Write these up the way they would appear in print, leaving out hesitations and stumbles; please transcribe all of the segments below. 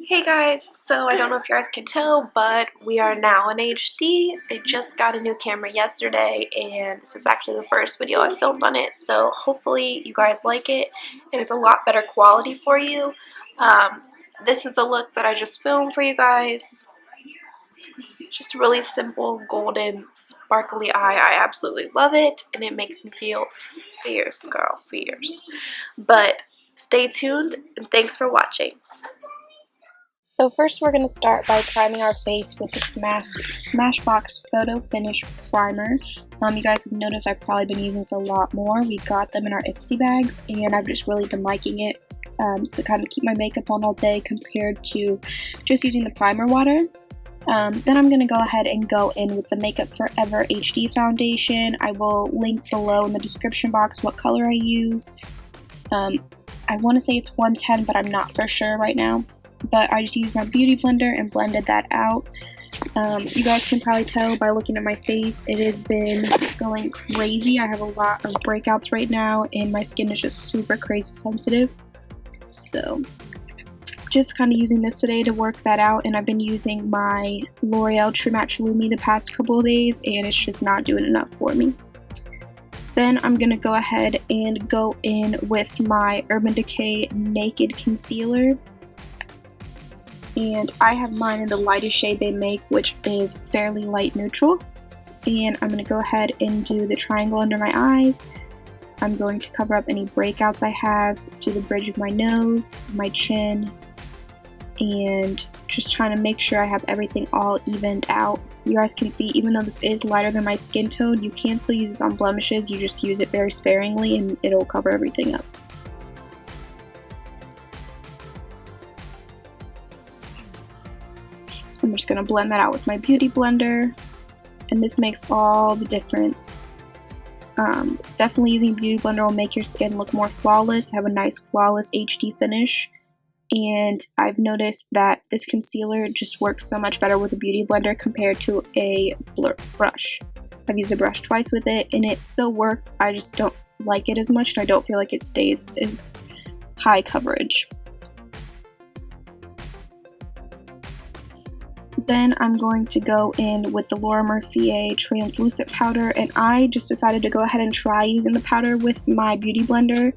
Hey guys, so I don't know if you guys can tell, but we are now in HD. I just got a new camera yesterday, and this is actually the first video I filmed on it, so hopefully you guys like it, and it's a lot better quality for you. This is the look that I just filmed for you guys. Just a really simple, golden, sparkly eye. I absolutely love it, and it makes me feel fierce, girl, fierce. But stay tuned, and thanks for watching. So first we're going to start by priming our face with the Smashbox Photo Finish Primer. You guys have noticed I've probably been using this a lot more. We got them in our Ipsy bags, and I've just really been liking it to kind of keep my makeup on all day compared to just using the primer water. Then I'm going to go ahead and go in with the Makeup Forever HD foundation. I will link below in the description box what color I use. I want to say it's 110, but I'm not for sure right now. But I just used my beauty blender and blended that out. You guys can probably tell by looking at my face, it has been going crazy. I have a lot of breakouts right now, and my skin is just super crazy sensitive. So just kind of using this today to work that out, and I've been using my L'Oreal True Match Lumi the past couple of days, and it's just not doing enough for me. Then I'm going to go ahead and go in with my Urban Decay Naked Concealer. And I have mine in the lightest shade they make, which is fairly light neutral. And I'm going to go ahead and do the triangle under my eyes. I'm going to cover up any breakouts I have, do the bridge of my nose, my chin, and just trying to make sure I have everything all evened out. You guys can see, even though this is lighter than my skin tone, you can still use this on blemishes. You just use it very sparingly and it'll cover everything up. I'm just going to blend that out with my beauty blender, and this makes all the difference. Definitely using beauty blender will make your skin look more flawless, have a nice flawless HD finish. And I've noticed that this concealer just works so much better with a beauty blender compared to a brush. I've used a brush twice with it, and it still works. I just don't like it as much, and I don't feel like it stays as high coverage. Then I'm going to go in with the Mercier translucent powder, and I just decided to go ahead and try using the powder with my beauty blender.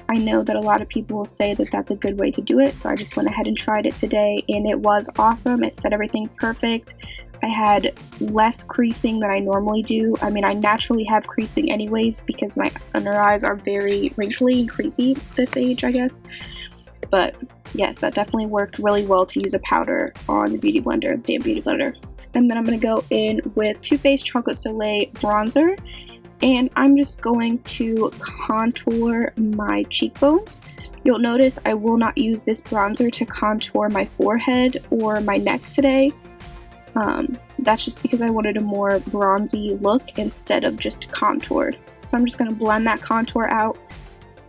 I know that a lot of people will say that that's a good way to do it, so I just went ahead and tried it today, and it was awesome. It set everything perfect. I had less creasing than I normally do. I mean, I naturally have creasing anyways because my under eyes are very wrinkly and creasy this age, I guess. But yes, that definitely worked really well to use a powder on the beauty blender, damn beauty blender. And then I'm going to go in with Too Faced Chocolate Soleil bronzer, and I'm just going to contour my cheekbones. You'll notice I will not use this bronzer to contour my forehead or my neck today. That's just because I wanted a more bronzy look instead of just contoured. So I'm just going to blend that contour out.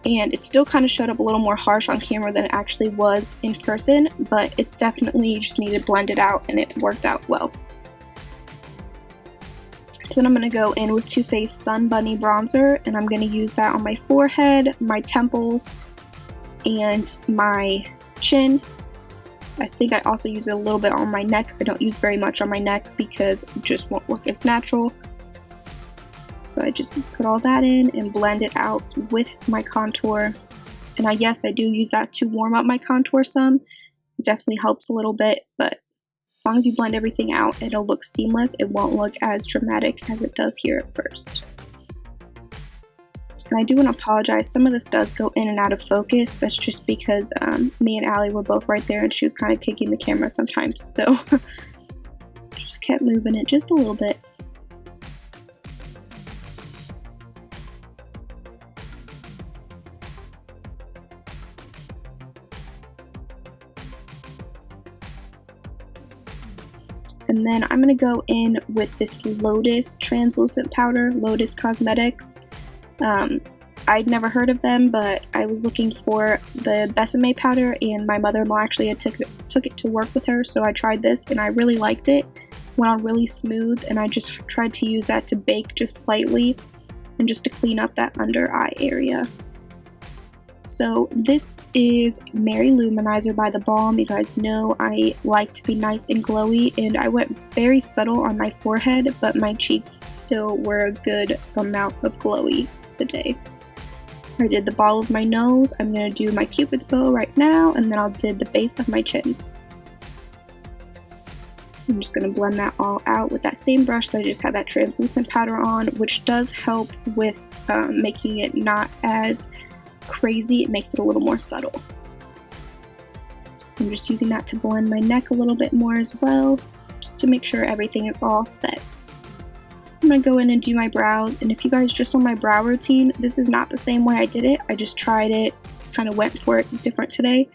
And it still kind of showed up a little more harsh on camera than it actually was in person, but it definitely just needed blended out, and it worked out well. So then I'm going to go in with Too Faced Sun Bunny bronzer, and I'm going to use that on my forehead, my temples, and my chin. I think I also use it a little bit on my neck. I don't use very much on my neck because it just won't look as natural. So I just put all that in and blend it out with my contour. And yes, I do use that to warm up my contour some. It definitely helps a little bit, but as long as you blend everything out, it'll look seamless. It won't look as dramatic as it does here at first. And I do want to apologize. Some of this does go in and out of focus. That's just because me and Allie were both right there, and she was kind of kicking the camera sometimes. So just kept moving it just a little bit. And then I'm going to go in with this Lotus translucent powder, Lotus Cosmetics. I'd never heard of them, but I was looking for the Besame powder, and my mother-in-law actually had took it to work with her, so I tried this, and I really liked it. Went on really smooth, and I just tried to use that to bake just slightly, and just to clean up that under eye area. So this is Mary-Loumanizer by the Balm. You guys know I like to be nice and glowy, and I went very subtle on my forehead, but my cheeks still were a good amount of glowy today. I did the ball of my nose. I'm going to do my cupid's bow right now, and then I'll do the base of my chin. I'm just going to blend that all out with that same brush that I just had that translucent powder on, which does help with making it not as crazy. It makes it a little more subtle. I'm just using that to blend my neck a little bit more as well, just to make sure everything is all set. I'm going to go in and do my brows, and if you guys just saw my brow routine, this is not the same way I did it. I just tried it, kind of went for it different today,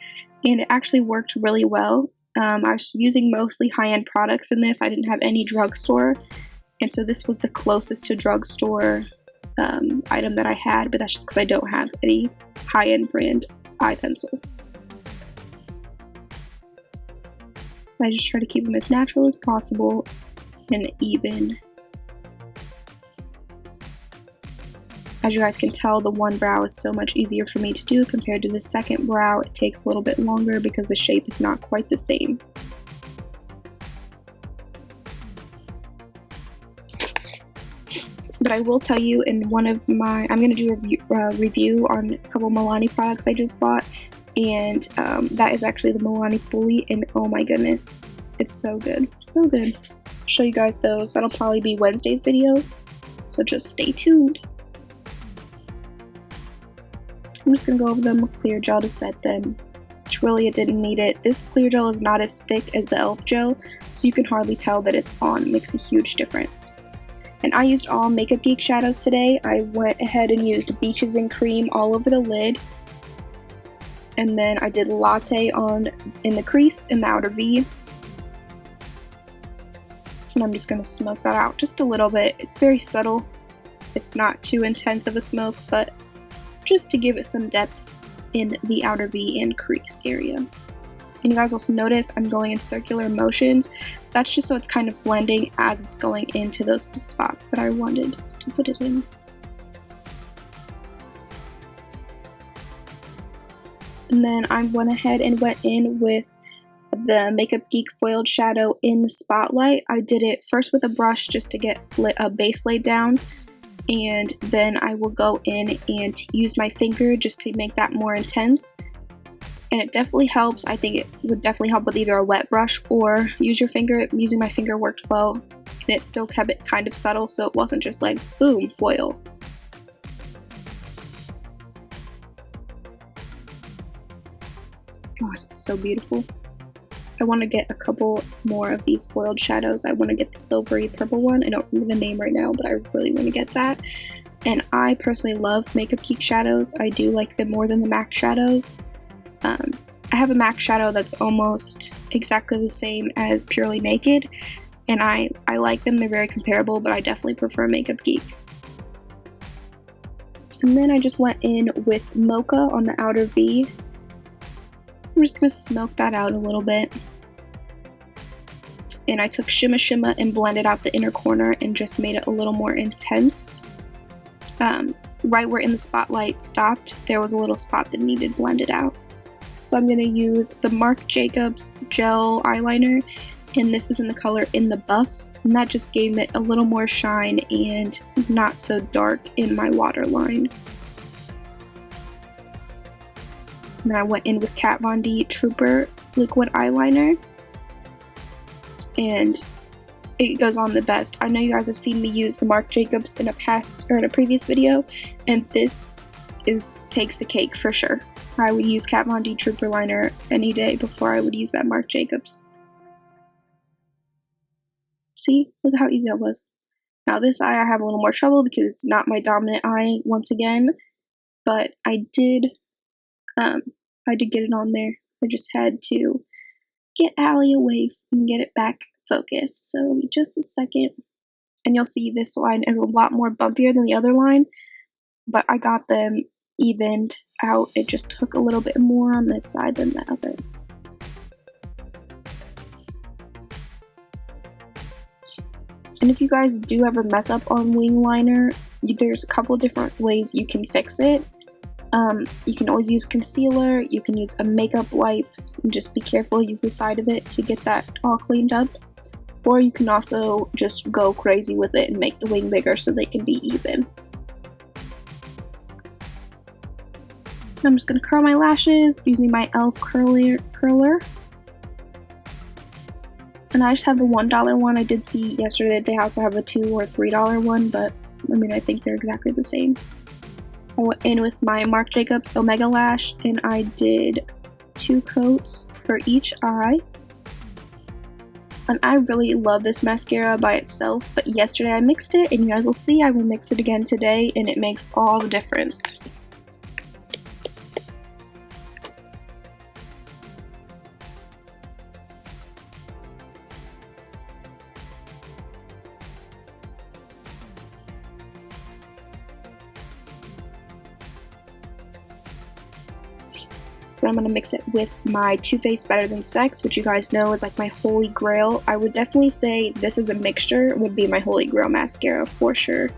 and it actually worked really well. I was using mostly high-end products in this. I didn't have any drugstore, and so this was the closest to drugstore item that I had, but that's just because I don't have any high-end brand eye pencil. I just try to keep them as natural as possible and even. As you guys can tell, the one brow is so much easier for me to do compared to the second brow. It takes a little bit longer because the shape is not quite the same. But I will tell you, in one of my, I'm going to do a review on a couple Milani products I just bought, and that is actually the Milani Spoolie, and oh my goodness, it's so good, so good. I'll show you guys those. That'll probably be Wednesday's video, so just stay tuned. I'm just going to go over them with clear gel to set them. Really, it didn't need it. This clear gel is not as thick as the e.l.f. gel, so you can hardly tell that it's on. It makes a huge difference. And I used all MakeupGeek Shadows today. I went ahead and used Beaches and Cream all over the lid. And then I did Latte in the crease in the outer V. And I'm just going to smoke that out just a little bit. It's very subtle. It's not too intense of a smoke, but just to give it some depth in the outer V and crease area. And you guys also notice I'm going in circular motions. That's just so it's kind of blending as it's going into those spots that I wanted to put it in. And then I went ahead and went in with the MakeupGeek foiled shadow in the spotlight. I did it first with a brush just to get a base laid down, and then I will go in and use my finger just to make that more intense. And it definitely helps. I think it would definitely help with either a wet brush or use your finger. Using my finger worked well, and it still kept it kind of subtle, so it wasn't just like boom, foil. God, it's so beautiful. I want to get a couple more of these foiled shadows. I want to get the silvery purple one. I don't remember the name right now, but I really want to get that. And I personally love MakeupGeek Shadows. I do like them more than the MAC shadows. I have a MAC shadow that's almost exactly the same as Purely Naked, and I like them. They're very comparable, but I definitely prefer MakeupGeek. And then I just went in with Mocha on the outer V. I'm just going to smoke that out a little bit. And I took Shimma Shimma and blended out the inner corner and just made it a little more intense. Right where in the spotlight stopped, there was a little spot that needed blended out. So I'm going to use the Marc Jacobs gel eyeliner, and this is in the color In the Buff, and that just gave it a little more shine and not so dark in my waterline. And then I went in with Kat Von D Trooper liquid eyeliner, and it goes on the best. I know you guys have seen me use the Marc Jacobs in a previous video, and this takes the cake for sure. I would use Kat Von D Trooper liner any day before I would use that Marc Jacobs. See? Look at how easy that was. Now this eye I have a little more trouble because it's not my dominant eye once again, but I did get it on there. I just had to get Allie away and get it back focused. So just a second, and you'll see this line is a lot more bumpier than the other line, but I got them evened out. It just took a little bit more on this side than the other. And if you guys do ever mess up on wing liner, there's a couple different ways you can fix it. You can always use concealer, you can use a makeup wipe, and just be careful, use the side of it to get that all cleaned up. Or you can also just go crazy with it and make the wing bigger so they can be even. I'm just going to curl my lashes using my e.l.f. curler. And I just have the $1 one. I did see yesterday that they also have a $2 or $3 one, but I mean, I think they're exactly the same. I went in with my Marc Jacobs Omega Lash, and I did 2 coats for each eye. And I really love this mascara by itself, but yesterday I mixed it, and you guys will see I will mix it again today, and it makes all the difference. So I'm going to mix it with my Too Faced Better Than Sex, which you guys know is like my holy grail. I would definitely say this is a mixture, would be my holy grail mascara for sure.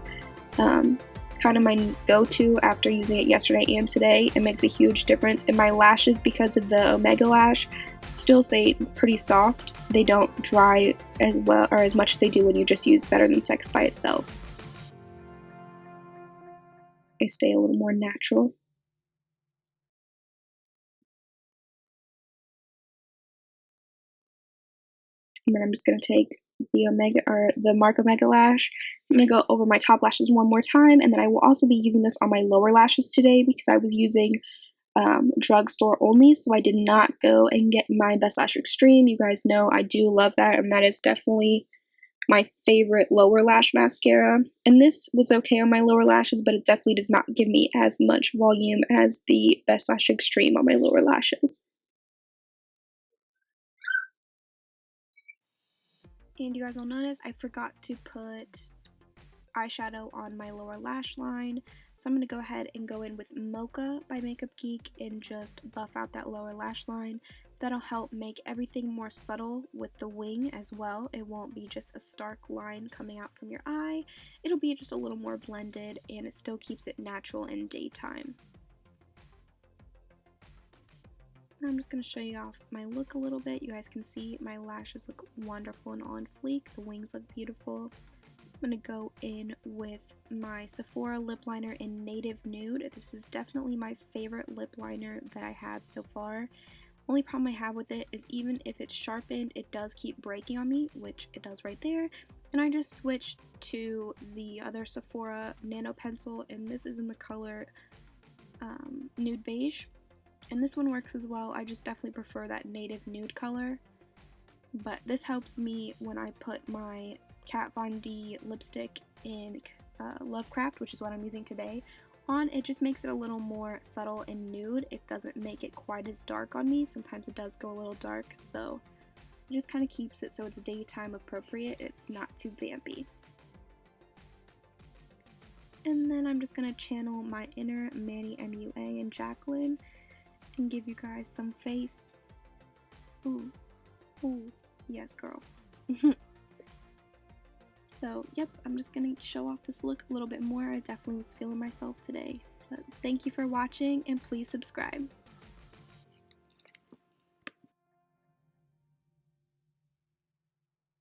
It's kind of my go-to after using it yesterday and today. It makes a huge difference. And my lashes, because of the Omega Lash, still stay pretty soft. They don't dry as well or as much as they do when you just use Better Than Sex by itself. They stay a little more natural. And then I'm just going to take the Marc Omega Lash. I'm going to go over my top lashes one more time, and then I will also be using this on my lower lashes today because I was using drugstore only, so I did not go and get my Best Lash Extreme. You guys know I do love that, and that is definitely my favorite lower lash mascara. And this was okay on my lower lashes, but it definitely does not give me as much volume as the Best Lash Extreme on my lower lashes. And you guys will notice I forgot to put eyeshadow on my lower lash line, so I'm going to go ahead and go in with Mocha by MakeupGeek and just buff out that lower lash line. That'll help make everything more subtle with the wing as well. It won't be just a stark line coming out from your eye. It'll be just a little more blended, and it still keeps it natural in daytime. I'm just going to show you off my look a little bit. You guys can see my lashes look wonderful and on fleek. The wings look beautiful. I'm going to go in with my Sephora lip liner in Native Nude. This is definitely my favorite lip liner that I have so far. Only problem I have with it is even if it's sharpened, it does keep breaking on me, which it does right there. And I just switched to the other Sephora Nano pencil, and this is in the color Nude Beige. And this one works as well. I just definitely prefer that native nude color. But this helps me when I put my Kat Von D lipstick in Lovecraft, which is what I'm using today, on. It just makes it a little more subtle and nude. It doesn't make it quite as dark on me. Sometimes it does go a little dark, so it just kind of keeps it so it's daytime appropriate. It's not too vampy. And then I'm just going to channel my inner Manny MUA and Jacqueline and give you guys some face. Ooh, ooh, yes girl. So, yep, I'm just gonna show off this look a little bit more. I definitely was feeling myself today. But thank you for watching, and please subscribe.